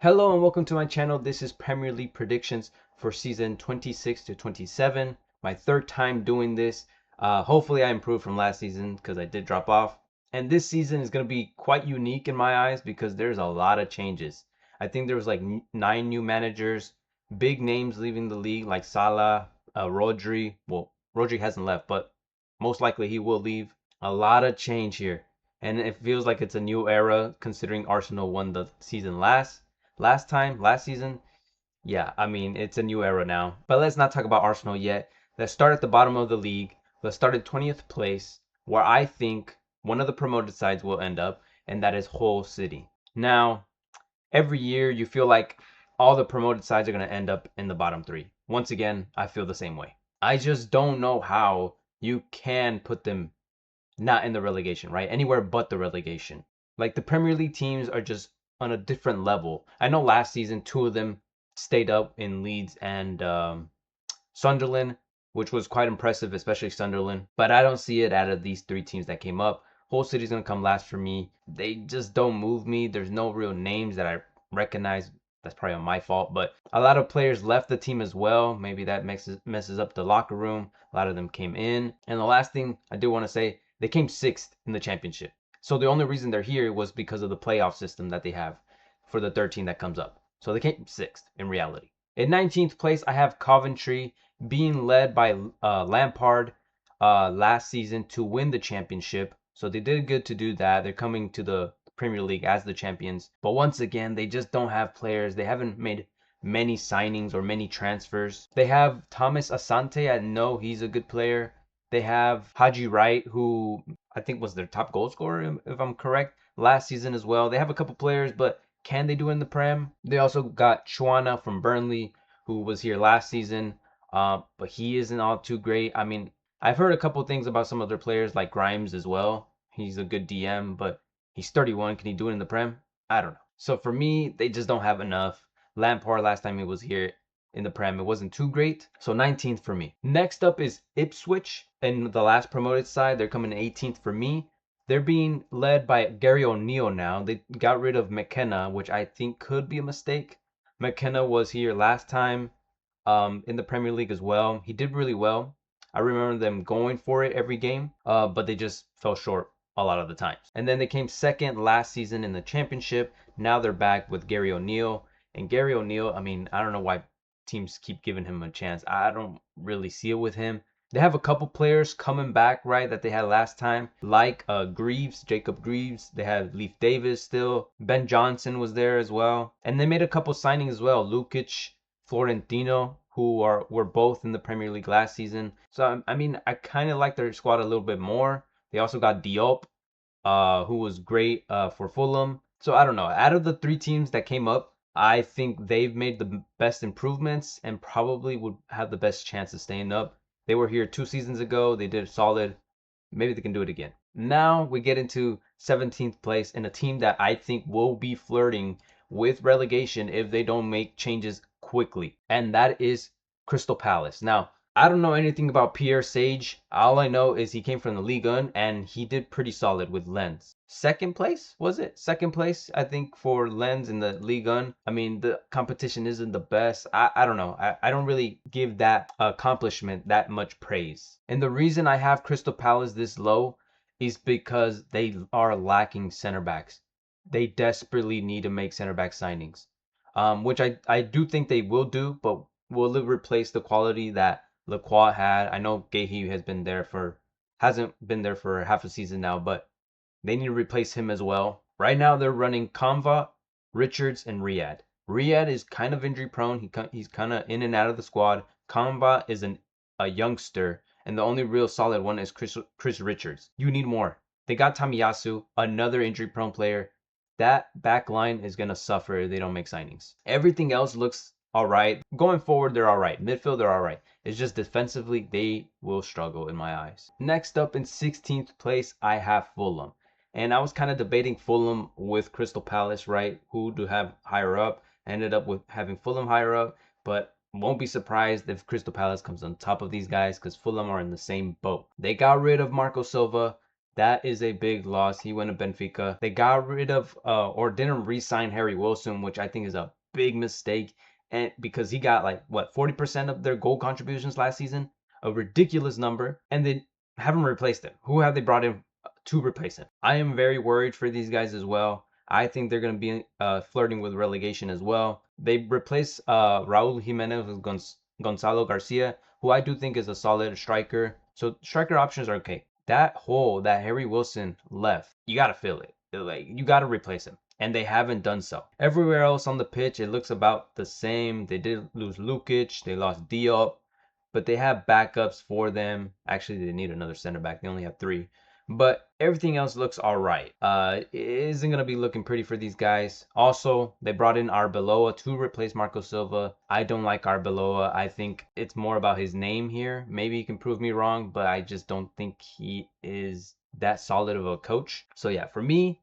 Hello and welcome to my channel. This is Premier League predictions for season 26 to 27. My third time doing this. Hopefully I improved from last season because I did drop off. And this season is going to be quite unique in my eyes because there's a lot of changes. I think there was like 9 new managers, big names leaving the league like Salah, Rodri. Well, Rodri hasn't left, but most likely he will leave. A lot of change here. And it feels like it's a new era considering Arsenal won the season last season. Yeah, I mean, it's a new era now. But let's not talk about Arsenal yet. Let's start at the bottom of the league. Let's start at 20th place, where I think one of the promoted sides will end up, and that is Hull City. Now, every year you feel like all the promoted sides are going to end up in the bottom three. Once again, I feel the same way. I just don't know how you can put them not in the relegation, right? Anywhere but the relegation. Like the Premier League teams are just on a different level. I know last season 2 of them stayed up in Leeds and Sunderland, which was quite impressive, especially Sunderland. But I don't see it out of these 3 teams that came up. Hull City's gonna come last for me. They just don't move me. There's no real names that I recognize. That's probably on my fault, but a lot of players left the team as well. Maybe that messes up the locker room. A lot of them came in. And the last thing I do want to say, they came 6th in the championship. So the only reason they're here was because of the playoff system that they have for the 13 that comes up. So they came 6th in reality. In 19th place, I have Coventry being led by Lampard last season to win the championship. So they did good to do that. They're coming to the Premier League as the champions. But once again, they just don't have players. They haven't made many signings or many transfers. They have Thomas Asante. I know he's a good player. They have Haji Wright, who I think was their top goal scorer, if I'm correct, last season as well. They have a couple players, but can they do it in the Prem? They also got Chuana from Burnley, who was here last season, but he isn't all too great. I mean, I've heard a couple things about some other players like Grimes as well. He's a good DM, but he's 31. Can he do it in the Prem? I don't know. So for me, they just don't have enough. Lampard last time he was here in the Prem, it wasn't too great. So 19th for me. Next up is Ipswich in the last promoted side. They're coming 18th for me. They're being led by Gary O'Neill now. They got rid of McKenna, which I think could be a mistake. McKenna was here last time in the Premier League as well. He did really well. I remember them going for it every game, but they just fell short a lot of the times. And then they came second last season in the championship. Now they're back with Gary O'Neill. And Gary O'Neill, I mean, I don't know why teams keep giving him a chance. I don't really see it with him. They have a couple players coming back, right, that they had last time, like Jacob Greaves. They had Leif Davis still. Ben Johnson was there as well. And they made a couple signings as well. Lukic, Florentino, who were both in the Premier League last season. So, I mean, I kind of like their squad a little bit more. They also got Diop, who was great for Fulham. So, I don't know. Out of the 3 teams that came up, I think they've made the best improvements and probably would have the best chance of staying up. They were here 2 seasons ago. They did solid. Maybe they can do it again. Now we get into 17th place in a team that I think will be flirting with relegation if they don't make changes quickly. And that is Crystal Palace. Now, I don't know anything about Pierre Sage. All I know is he came from the Ligue 1 and he did pretty solid with Lens. Second place, was it? Second place, I think, for Lens in the Ligue 1. I mean, the competition isn't the best. I don't know. I don't really give that accomplishment that much praise. And the reason I have Crystal Palace this low is because they are lacking center backs. They desperately need to make center back signings, which I do think they will do, but will it replace the quality that Lacroix had? I know Gahey hasn't been there for half a season now, but they need to replace him as well. Right now they're running Kanva, Richards, and Riyadh. Riyadh is kind of injury prone. He's kind of in and out of the squad. Kanva is a youngster, and the only real solid one is Chris Richards. You need more. They got Tamiyasu, another injury prone player. That back line is going to suffer if they don't make signings. Everything else looks all right. Going forward, they're all right. Midfield, they're all right. It's just defensively, they will struggle in my eyes. Next up in 16th place, I have Fulham. And I was kind of debating Fulham with Crystal Palace, right? Who to have higher up. I ended up with having Fulham higher up, but won't be surprised if Crystal Palace comes on top of these guys because Fulham are in the same boat. They got rid of Marco Silva. That is a big loss. He went to Benfica. They got rid of or didn't re-sign Harry Wilson, which I think is a big mistake. And because he got like what 40% of their goal contributions last season, a ridiculous number, and they haven't replaced him. Who have they brought in to replace him? I am very worried for these guys as well. I think they're going to be flirting with relegation as well. They replace Raul Jimenez with Gonzalo Garcia, who I do think is a solid striker. So striker options are okay. That hole that Harry Wilson left, you got to fill it. Like you got to replace him. And they haven't done so. Everywhere else on the pitch, it looks about the same. They did lose Lukic. They lost Diop. But they have backups for them. Actually, they need another center back. They only have 3. But everything else looks all right. It isn't going to be looking pretty for these guys. Also, they brought in Arbeloa to replace Marco Silva. I don't like Arbeloa. I think it's more about his name here. Maybe he can prove me wrong, but I just don't think he is that solid of a coach. So yeah, for me,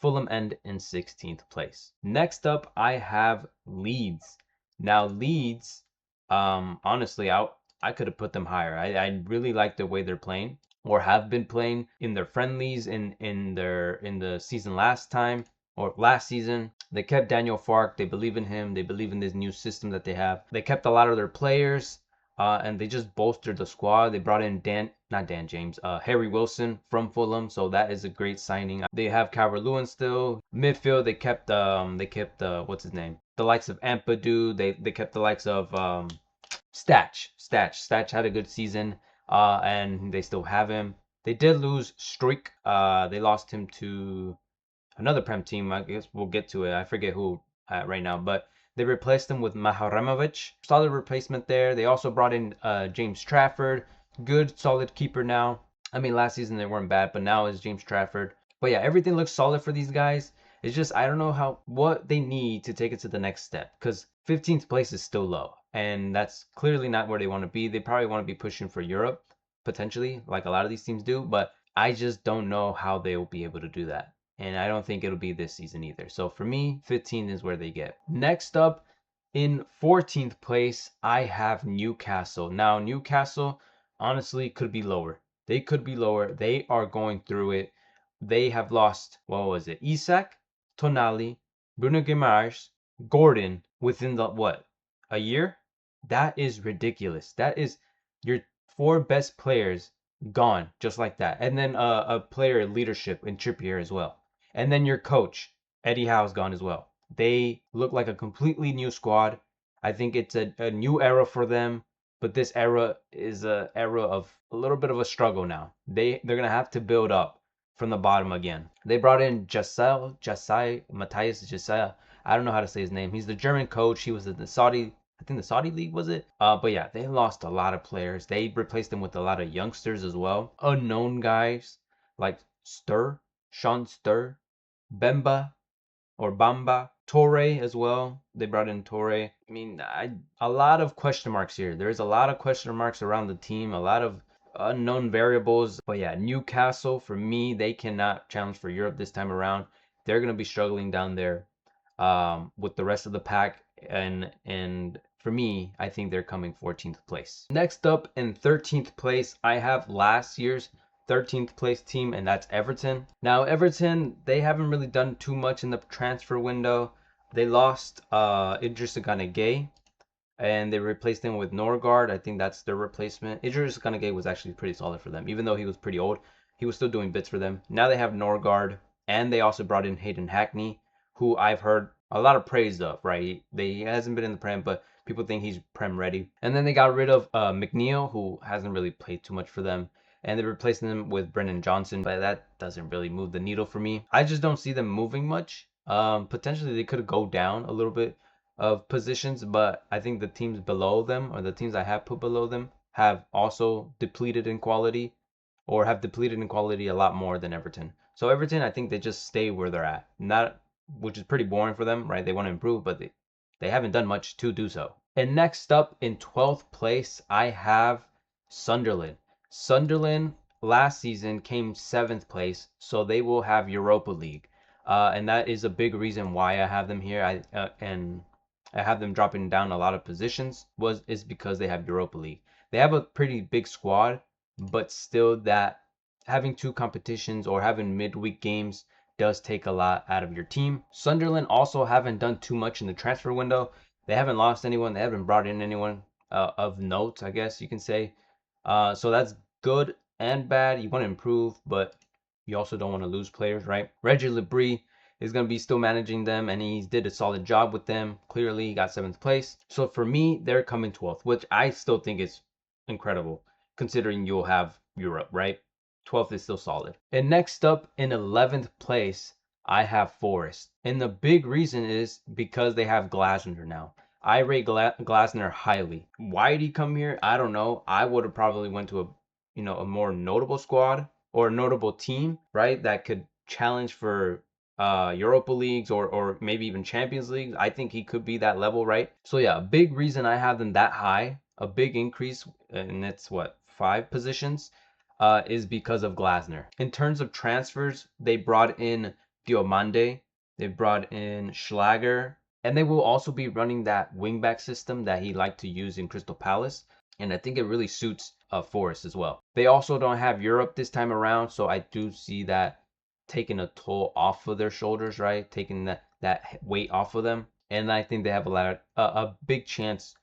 Fulham end in 16th place. Next up, I have Leeds. Now, Leeds, honestly, I could have put them higher. I really like the way they're playing or have been playing in their friendlies in the season last season. They kept Daniel Fark. They believe in him. They believe in this new system that they have. They kept a lot of their players, and they just bolstered the squad. They brought in Harry Wilson from Fulham, so that is a great signing. They have Calvert-Lewin still. Midfield, they kept what's his name? The likes of Ampadu. They kept the likes of Statch had a good season, and they still have him. They did lose Struik. They lost him to another Prem team. I guess we'll get to it. I forget who right now, but they replaced him with Maharemovic. Solid replacement there. They also brought in James Trafford. Good, solid keeper now. I mean, last season they weren't bad, but now it's James Trafford. But yeah, everything looks solid for these guys. It's just I don't know what they need to take it to the next step, because 15th place is still low, and that's clearly not where they want to be. They probably want to be pushing for Europe potentially, like a lot of these teams do, but I just don't know how they will be able to do that. And I don't think it'll be this season either. So for me, 15 is where they get. Next up, in 14th place, I have Newcastle. Now, Newcastle honestly could be lower. They could be lower. They are going through it. They have lost, what was it? Isak, Tonali, Bruno Guimaraes, Gordon within a year? That is ridiculous. That is your 4 best players gone just like that. And then a player leadership in Trippier as well. And then your coach, Eddie Howe's gone as well. They look like a completely new squad. I think it's a new era for them, but this era is a era of a little bit of a struggle now. They're gonna have to build up from the bottom again. They brought in Matthias Giselle. I don't know how to say his name. He's the German coach. He was in the Saudi, I think the Saudi league, was it? But yeah, they lost a lot of players. They replaced them with a lot of youngsters as well. Unknown guys like Sean Stur, Bemba or Bamba, Torre as well. They brought in Torre. I mean, a lot of question marks here. There's a lot of question marks around the team, a lot of unknown variables. But yeah, Newcastle, for me, they cannot challenge for Europe this time around. They're going to be struggling down there with the rest of the pack. And for me, I think they're coming 14th place. Next up in 13th place, I have last year's 13th place team, and that's Everton. Now, Everton, they haven't really done too much in the transfer window. They lost Idrissa Gana Gueye, and they replaced him with Norgard. I think that's their replacement. Idrissa Gana Gueye was actually pretty solid for them. Even though he was pretty old, he was still doing bits for them. Now they have Norgard, and they also brought in Hayden Hackney, who I've heard a lot of praise of, right? He hasn't been in the Prem, but people think he's Prem ready. And then they got rid of McNeil, who hasn't really played too much for them. And they're replacing them with Brennan Johnson, but that doesn't really move the needle for me. I just don't see them moving much. Potentially they could go down a little bit of positions, but I think the teams below them, or the teams I have put below them, have also depleted in quality, or have depleted in quality a lot more than Everton. So Everton, I think they just stay where they're at. Which is pretty boring for them, right? They want to improve, but they haven't done much to do so. And next up in 12th place, I have Sunderland. Sunderland last season came 7th place, so they will have Europa League. And that is a big reason why I have them here. I have them dropping down a lot of positions is because they have Europa League. They have a pretty big squad, but still that having two competitions or having midweek games does take a lot out of your team. Sunderland also haven't done too much in the transfer window. They haven't lost anyone. They haven't brought in anyone of note, I guess you can say. So that's good and bad. You want to improve, but you also don't want to lose players, right? Reggie Labrie is going to be still managing them, and he did a solid job with them. Clearly, he got 7th place. So for me, they're coming 12th, which I still think is incredible, considering you'll have Europe, right? 12th is still solid. And next up in 11th place, I have Forest. And the big reason is because they have Glasner now. I rate Glasner highly. Why did he come here? I don't know. I would have probably went to a more notable squad or a notable team, right? That could challenge for Europa Leagues or maybe even Champions Leagues. I think he could be that level, right? So yeah, a big reason I have them that high, a big increase, and it's what, 5 positions, is because of Glasner. In terms of transfers, they brought in Diomande, they brought in Schlager, and they will also be running that wingback system that he liked to use in Crystal Palace. And I think it really suits Forest as well. They also don't have Europe this time around, so I do see that taking a toll off of their shoulders, right? Taking that weight off of them. And I think they have a big chance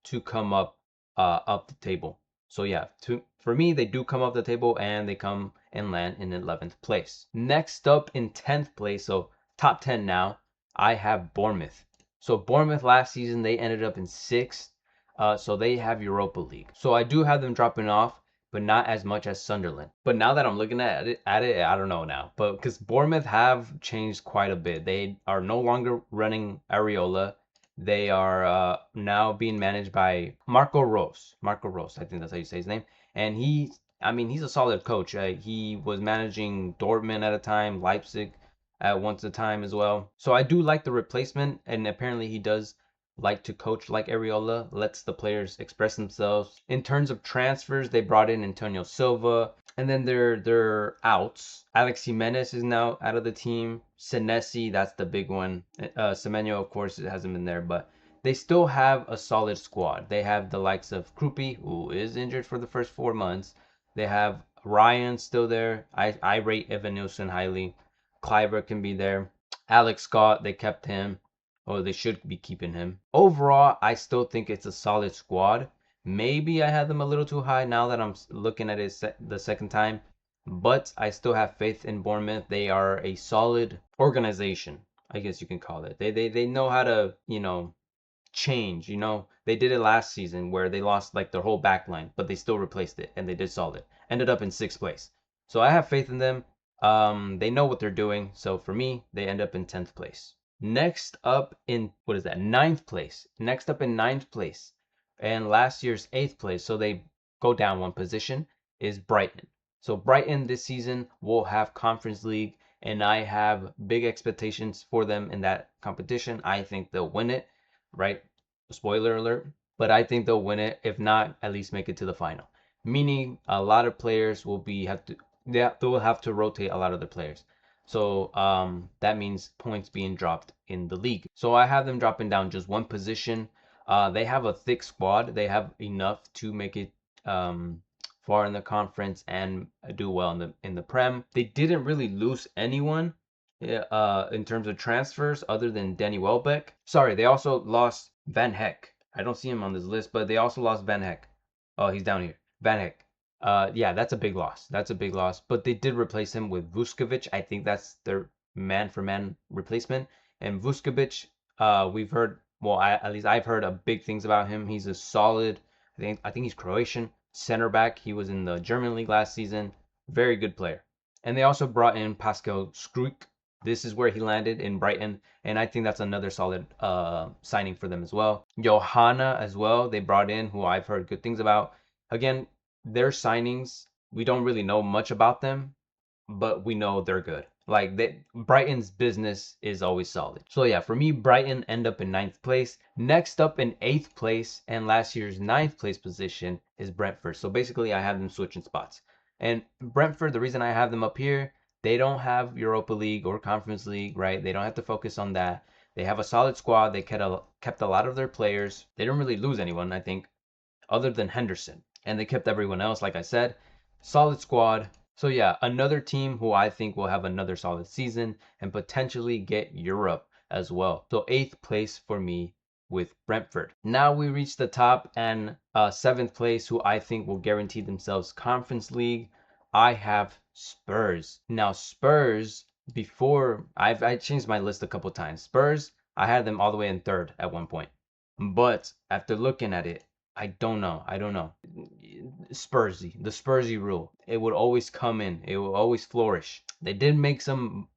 to come up the table. So yeah, for me, they do come up the table and they come and land in 11th place. Next up in 10th place, so top 10 now, I have Bournemouth. So Bournemouth last season, they ended up in 6th. So they have Europa League. So I do have them dropping off, but not as much as Sunderland. But now that I'm looking at it, I don't know now. But because Bournemouth have changed quite a bit. They are no longer running Areola. They are now being managed by Marco Rose. Marco Rose, I think that's how you say his name. And he's a solid coach. He was managing Dortmund at a time, Leipzig at once a time as well. So I do like the replacement, and apparently he does like to coach like Areola, lets the players express themselves. In terms of transfers, they brought in Antonio Silva, and then their outs. Alex Jimenez is now out of the team. Senesi, that's the big one. Semenyo, of course, it hasn't been there, but they still have a solid squad. They have the likes of Krupi, who is injured for the first 4 months. They have Ryan still there. I rate Evan Nielsen highly. Cliver can be there. Alex Scott, they kept him. Or they should be keeping him. Overall, I still think it's a solid squad. Maybe I had them a little too high now that I'm looking at it the second time. But I still have faith in Bournemouth. They are a solid organization, I guess you can call it. They know how to, change. They did it last season where they lost like their whole back line, but they still replaced it and they did solid. Ended up in 6th place. So I have faith in them. They know what they're doing. So for me, they end up in 10th place. Next up in, what is that, 9th place. Next up in 9th place and last year's 8th place, so they go down 1 position, is Brighton. So Brighton this season will have Conference League, and I have big expectations for them in that competition. I think they'll win it, right? Spoiler alert. But I think they'll win it. If not, at least make it to the final. Meaning a lot of players they will have to rotate a lot of the players. So that means points being dropped in the league. So I have them dropping down just 1 position. They have a thick squad. They have enough to make it far in the conference and do well in the Prem. They didn't really lose anyone in terms of transfers other than Danny Welbeck. Sorry, they also lost Van Heck. I don't see him on this list, but they also lost Van Heck. Oh, he's down here. Van Heck. Yeah, that's a big loss. That's a big loss. But they did replace him with Vuskovic. I think that's their man-for-man replacement. And Vuskovic, we've heard, well, at least I've heard big things about him. He's a solid, I think he's Croatian center back. He was in the German league last season. Very good player. And they also brought in Pascal Struijk. This is where he landed in Brighton, and I think that's another solid signing for them as well. Johanna as well, they brought in, who I've heard good things about. Again, their signings, we don't really know much about them, but we know they're good. Like Brighton's business is always solid. So yeah, for me, Brighton end up in 9th place. Next up in 8th place and last year's 9th place position is Brentford. So basically, I have them switching spots. And Brentford, the reason I have them up here, they don't have Europa League or Conference League, right? They don't have to focus on that. They have a solid squad. They kept a lot of their players. They don't really lose anyone, I think, other than Henderson. And they kept everyone else, like I said. Solid squad. So yeah, another team who I think will have another solid season and potentially get Europe as well. So 8th place for me with Brentford. Now we reach the top, and 7th place, who I think will guarantee themselves Conference League. I have Spurs. Now Spurs, before I changed my list a couple times. Spurs, I had them all the way in 3rd at one point. But after looking at it, I don't know. Spursy, the Spursy rule. It would always come in. It will always flourish. They did make some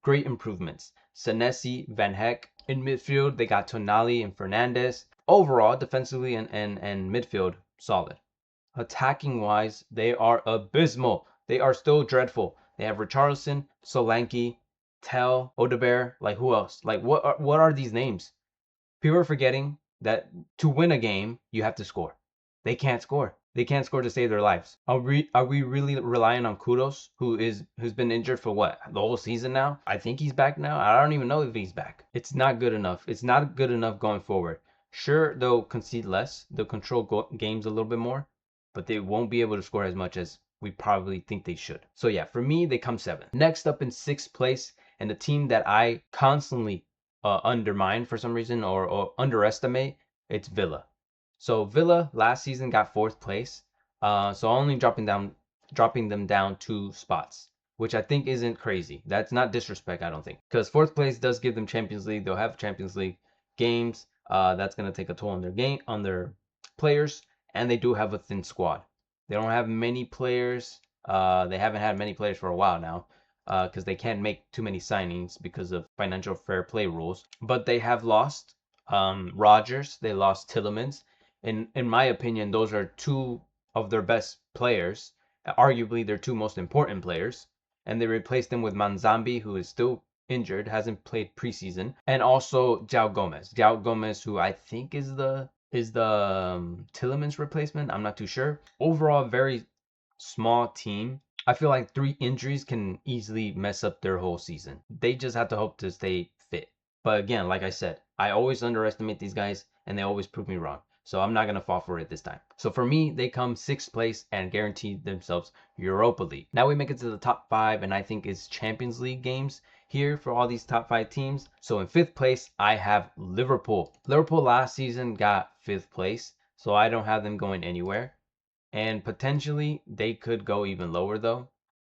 great improvements. Senesi, Van Heck. In midfield, they got Tonali and Fernandez. Overall, defensively and midfield, solid. Attacking wise, they are abysmal. They are still dreadful. They have Richarlison, Solanke, Tell, Odebear. Like, who else? Like, what are these names? People are forgetting that to win a game, you have to score. They can't score. They can't score to save their lives. Are we really relying on Kudos, who's been injured for what, the whole season now? I think he's back now. I don't even know if he's back. It's not good enough. It's not good enough going forward. Sure, they'll concede less. They'll control games a little bit more, but they won't be able to score as much as we probably think they should. So yeah, for me, they come 7th. Next up in 6th place, and the team that I constantly undermine for some reason, or underestimate, it's Villa. So Villa last season got 4th place. So only dropping them down 2 spots, which I think isn't crazy. That's not disrespect, I don't think, because 4th place does give them Champions League. They'll have Champions League games. That's gonna take a toll on their players, and they do have a thin squad. They don't have many players. They haven't had many players for a while now, because they can't make too many signings because of financial fair play rules. But they have lost Rodgers, they lost Tillemans. In my opinion, those are 2 of their best players, arguably their 2 most important players, and they replaced them with Manzambi, who is still injured, hasn't played preseason, and also João Gomez, who I think is the Tillemans replacement. I'm not too sure. Overall, very small team. I feel like 3 injuries can easily mess up their whole season. They just have to hope to stay fit. But again, like I said, I always underestimate these guys, and they always prove me wrong. So I'm not going to fall for it this time. So for me, they come 6th place and guarantee themselves Europa League. Now we make it to the top 5, and I think it's Champions League games here for all these top 5 teams. So in 5th place, I have Liverpool. Liverpool last season got 5th place, so I don't have them going anywhere. And potentially they could go even lower though,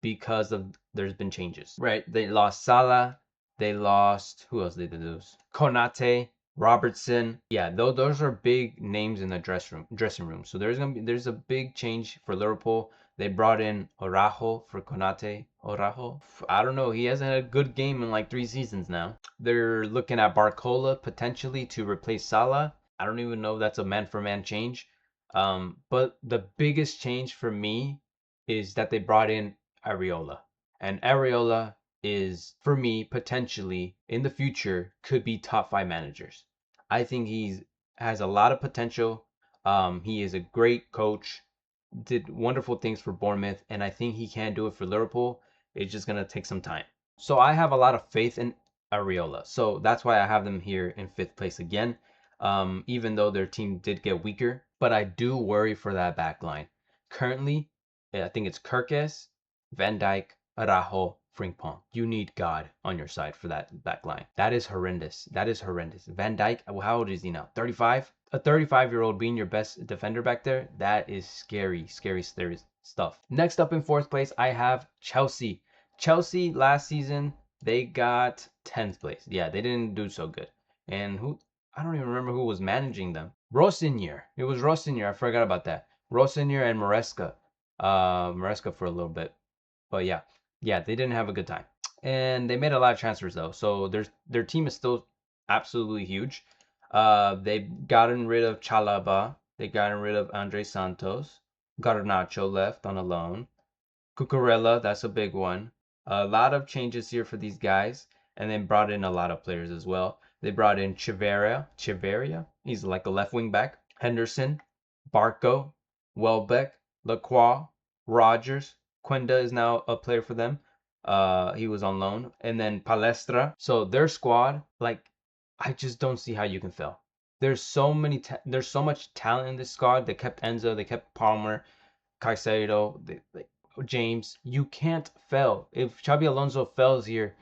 because of there's been changes. Right? They lost Salah, they lost, who else did they lose? Konate, Robertson. Yeah, those are big names in the dressing room. So there's a big change for Liverpool. They brought in Orajo for Konate. Orajo, I don't know. He hasn't had a good game in like 3 seasons now. They're looking at Barcola potentially to replace Salah. I don't even know if that's a man-for-man change. But the biggest change for me is that they brought in Areola. And Areola is, for me, potentially in the future could be top 5 managers. I think he has a lot of potential. He is a great coach, did wonderful things for Bournemouth, and I think he can do it for Liverpool. It's just gonna take some time. So I have a lot of faith in Areola. So that's why I have them here in 5th place again. Even though their team did get weaker, but I do worry for that back line. Currently, I think it's Kirkes, Van Dijk, Araujo, Frimpong. You need God on your side for that back line. That is horrendous. That is horrendous. Van Dijk, how old is he now? 35? A 35-year-old being your best defender back there? That is scary, scary, scary stuff. Next up in 4th place, I have Chelsea. Chelsea last season, they got 10th place. Yeah, they didn't do so good. And I don't even remember who was managing them. Rosinier. It was Rosinier. I forgot about that. Rosinier and Maresca. Maresca for a little bit. But yeah, they didn't have a good time. And they made a lot of transfers though. So their team is still absolutely huge. They've gotten rid of Chalaba. They've gotten rid of Andre Santos. Garnacho left on a loan. Cucurella, that's a big one. A lot of changes here for these guys. And then brought in a lot of players as well. They brought in Chiveria. He's like a left wing back. Henderson, Barco, Welbeck, Lacroix, Rogers. Quenda is now a player for them. He was on loan. And then Palestra. So their squad, like, I just don't see how you can fail. There's so much talent in this squad. They kept Enzo, they kept Palmer, Caicedo, James, you can't fail. If Xabi Alonso fails here,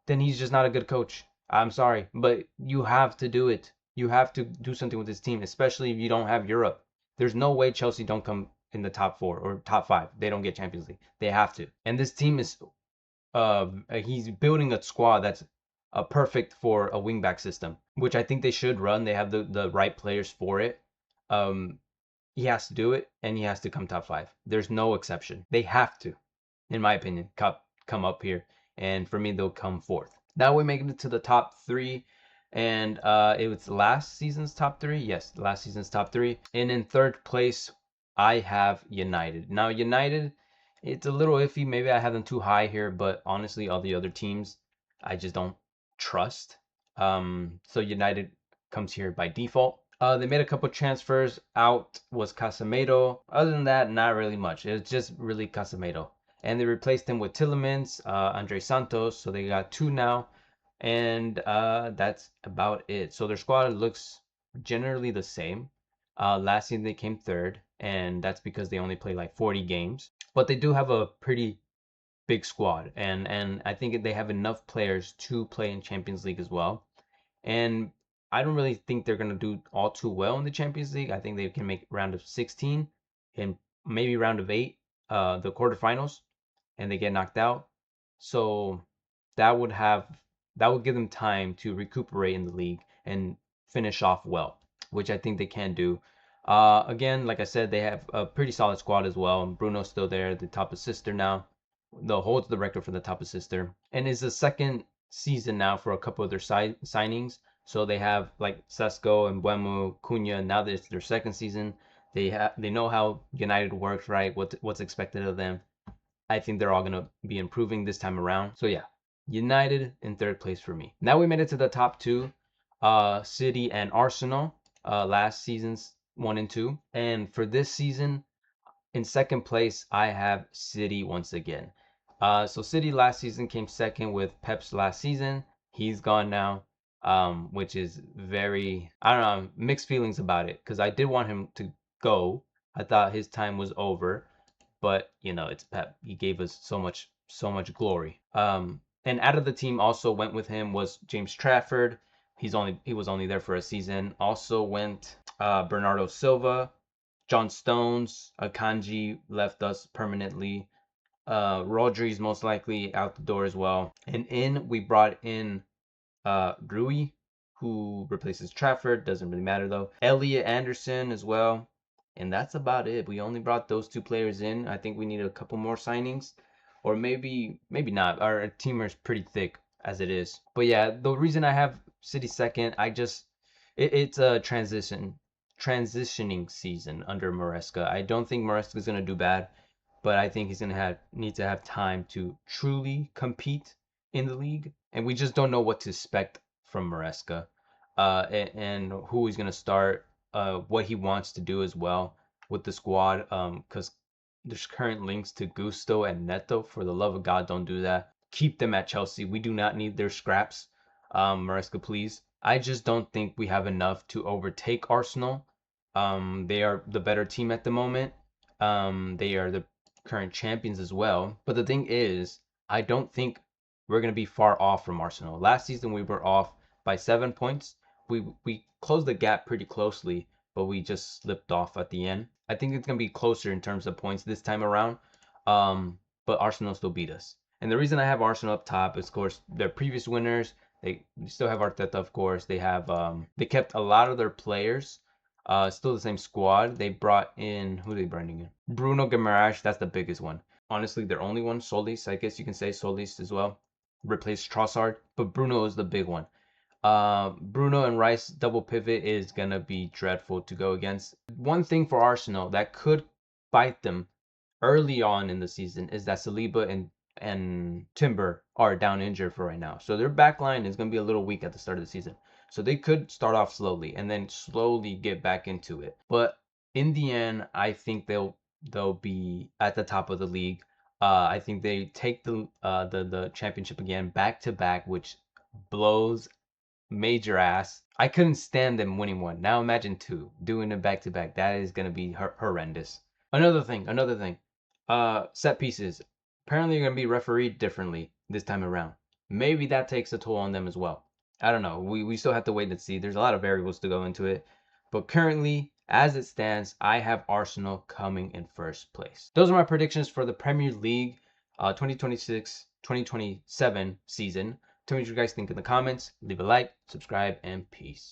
then he's just not a good coach. I'm sorry, but you have to do it. You have to do something with this team, especially if you don't have Europe. There's no way Chelsea don't come in the top 4 or top 5. They don't get Champions League. They have to. And this team is he's building a squad that's perfect for a wingback system, which I think they should run. They have the right players for it. Um, he has to do it, and he has to come top 5. There's no exception. They have to, in my opinion, come up here, and for me, they'll come 4th. Now we're making it to the top 3, and it was last season's top 3. Yes, last season's top 3. And in 3rd place, I have United. Now United, it's a little iffy. Maybe I have them too high here, but honestly, all the other teams, I just don't trust. So United comes here by default. They made a couple transfers. Out was Casemiro. Other than that, not really much. It's just really Casemiro. And they replaced him with Tillemans, Andre Santos. So they got 2 now. And that's about it. So their squad looks generally the same. Last season they came 3rd. And that's because they only play like 40 games. But they do have a pretty big squad. And I think they have enough players to play in Champions League as well. And I don't really think they're going to do all too well in the Champions League. I think they can make round of 16 and maybe round of 8, the quarterfinals, and they get knocked out. So that would give them time to recuperate in the league and finish off well, which I think they can do. Again, like I said, they have a pretty solid squad as well. Bruno's still there, the top assister now. Holds the record for the top assister, and is the second season now for a couple of their signings. So they have like Sesko and Buemo, Cunha. Now that it's their second season, they know how United works, right? What's expected of them. I think they're all gonna be improving this time around. So yeah, United in 3rd place for me. Now we made it to the top 2, City and Arsenal. Last season's 1 and 2, and for this season, in 2nd place, I have City once again. So City last season came 2nd with Pep's last season. He's gone now, which is very, I don't know, mixed feelings about it because I did want him to go. I thought his time was over, but it's Pep. He gave us so much glory. And out of the team also went with him was James Trafford. He was only there for a season. Also went Bernardo Silva, John Stones, Akanji left us permanently. Rodri's most likely out the door as well. And we brought in Rui, who replaces Trafford. Doesn't really matter though. Elliot Anderson as well. And that's about it. We only brought those 2 players in. I think we need a couple more signings. Or maybe not. Our team is pretty thick as it is. But yeah, the reason I have City 2nd, it's a transitioning season under Maresca. I don't think Maresca is going to do bad, but I think he's going to need to have time to truly compete in the league. And we just don't know what to expect from Maresca, and who he's going to start, what he wants to do as well with the squad. Because there's current links to Gusto and Neto. For the love of God, don't do that. Keep them at Chelsea. We do not need their scraps. Maresca, please. I just don't think we have enough to overtake Arsenal. They are the better team at the moment. They are the current champions as well. But the thing is, I don't think we're going to be far off from Arsenal. Last season, we were off by 7 points. We closed the gap pretty closely, but we just slipped off at the end. I think it's going to be closer in terms of points this time around. But Arsenal still beat us. And the reason I have Arsenal up top is, of course, their previous winners. They still have Arteta, of course. They have they kept a lot of their players. Still the same squad. They brought in, who are they bringing in? Bruno Guimaraes, that's the biggest one. Honestly, their only one, Solis, I guess you can say Solis as well. Replaced Trossard, but Bruno is the big one. Bruno and Rice double pivot is gonna be dreadful to go against. One thing for Arsenal that could bite them early on in the season is that Saliba and Timber are down injured for right now. So their back line is going to be a little weak at the start of the season. So they could start off slowly and then slowly get back into it. But in the end, I think they'll be at the top of the league. I think they take the championship again back to back, which blows major ass. I couldn't stand them winning one. Now imagine 2 doing it back to back. That is going to be horrendous. Another thing. Set pieces. Apparently, you're going to be refereed differently this time around. Maybe that takes a toll on them as well. I don't know. We still have to wait and see. There's a lot of variables to go into it. But currently, as it stands, I have Arsenal coming in first place. Those are my predictions for the Premier League 2026-2027 season. Tell me what you guys think in the comments. Leave a like, subscribe, and peace.